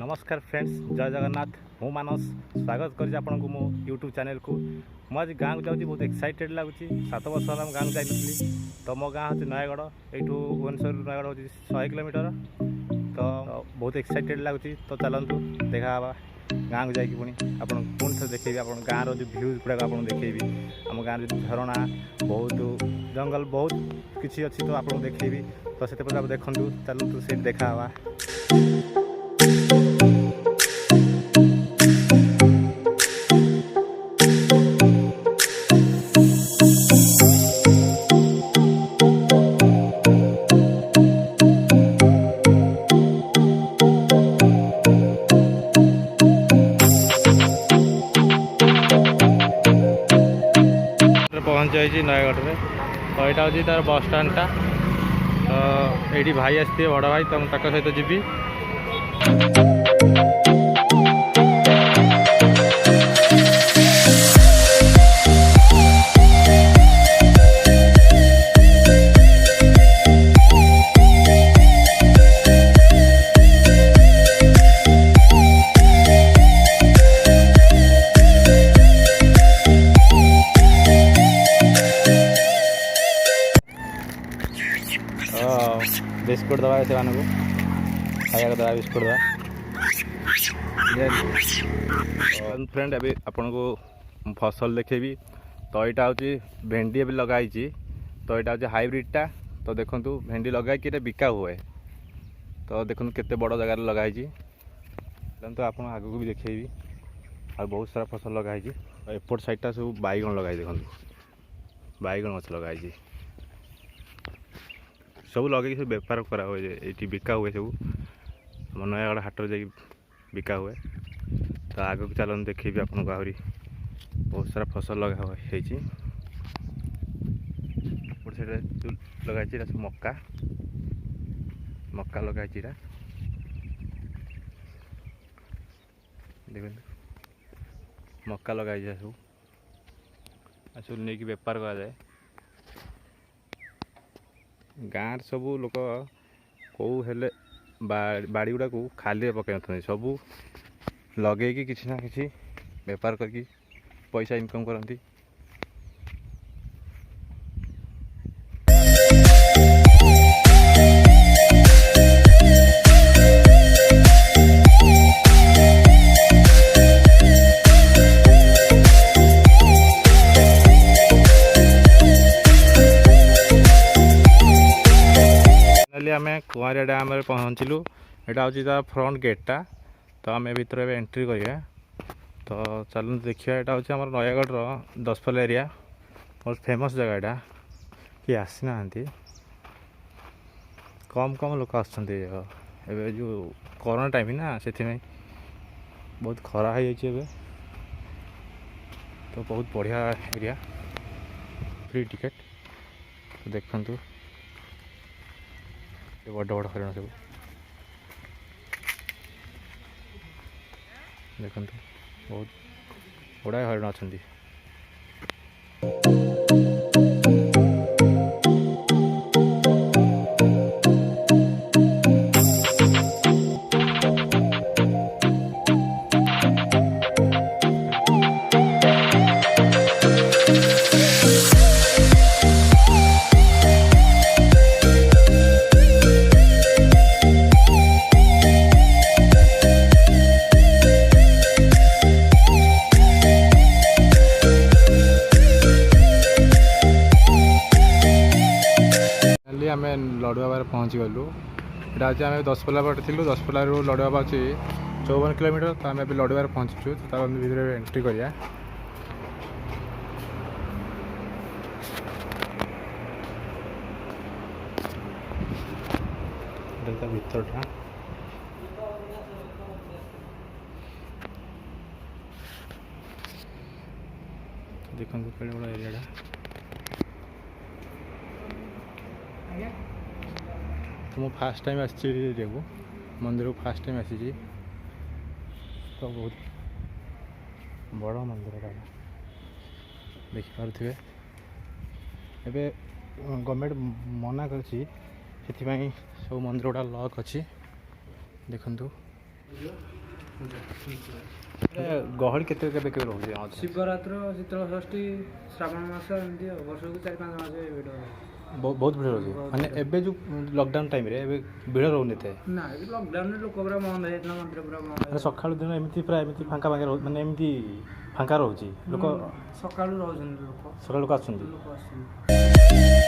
नमस्कार फ्रेंड्स, जय जगन्नाथ। मु मानस स्वागत कर मो यूट्यूब चैनल को। मुझे गाँव जाऊँगी, बहुत एक्साइटेड लगुच। 7 वर्ष है गाँव जाइनी। तो मो गाँ हूँ नयागढ़। यू भुवनेश्वर नयागढ़ हूँ 100 किलोमीटर। तो बहुत एक्साइटेड लगुच। तो चलतु देखा गाँव को जाकि पुणी आपन पुणी थे देखी आप गाँव जो भ्यूज गुड़ाक आप देखी। आम गाँव जो झरणा बहुत जंगल बहुत किसी अच्छी तो आपको देखी। तो से आप देखूँ चलतु से देखा। पहुँच जाइए नयागढ़ में। तो यहाँ हूँ तार बस स्टाण्डटा। तो ये भाई आसते बड़ भाई, तो मुझे सहित जी। बिस्कुट दवा से खाया दवा बिस्कुट दवा फ्रेंड। अभी आपन को फसल देखेबी। तो यहाँ हूँ भेंडी भी लगाई। तो यहाँ हूँ हाइब्रिडटा। तो देखो भेंडी लगे कि बिका हुए। तो देखो केते बड़ जगार लगाई। तो आप आगे को भी देखेबी। आ बहुत सारा फसल लगाई। एपट साइडटा सब बैगन लगाई। देखो बैगन गछ लगाई सब लगे सब बेपार करा हुए। ये बिका हुए सब नयागढ़ हाट जा बिका हुए। तो आगे चलन देखेबी आपको आहरी बहुत सारा फसल लगा हुआ है। लगाई मक्का मक्का लगाई। देख मक्का लगाई सब सब नहीं बेपार करा जाए। गाँव सबू लोक कौ हेले बाड़ी गुड़ा को खाली पकड़ सबू लगे किसी ना किसी बेपार करके पैसा इनकम करती। आम कुआरिया डैम में पहुँचलु। यहाँ हूँ तार फ्रंट गेटा। तो आम भर एंट्री करिया। तो चलते देखिए यहाँ हूँ आम नयागढ़ 10 एरिया बहुत फेमस जगह। यहाँ कि आसी ना कम कम लोक आस जो कोरोना टाइम ना से बहुत खरा हो जाए। तो बहुत बढ़िया एरिया फ्री टिकेट। तो देखु बड़ बड़ हरण सब देखो बहुत गुड़ाए हरण अच्छा। आम लडुआबार पहुँची गलु। यहाँ हूँ आम 10 पटे थी। 10 रू लडुआबा अच्छी 54 किलोमीटर। तो आम लडुआबार पहुँचु। तो भर एंट्री करिया। भीतरटा देखो कड़े बड़ा एरिया। तो मु फास्ट टाइम आसी मंदिर को फास्ट टाइम आसी। तो बहुत बड़ मंदिर देखिपे। एबे गवर्नमेंट मना कर सब मंदिर गुड़ा लॉक अच्छी। देखु गहଳି केते केबे केबे रोचे शिवरात्र शीतल षष्ठी श्रावण मास एमती वर्ष को 4-5 मास भिड़ बहुत भिड़ रोचे माने एबे जो लॉकडाउन टाइम रे एबे भिड़ रोने थे ना लॉकडाउन रे लोक पूरा बंद हेतना मंदिर पूरा बंद माने सकाळ दिन एमती पूरा एमती फांका फांका माने एमती फांका रहउची लोक सकाळू रहउछन लोक सकाळ लोक आछन लोक आछन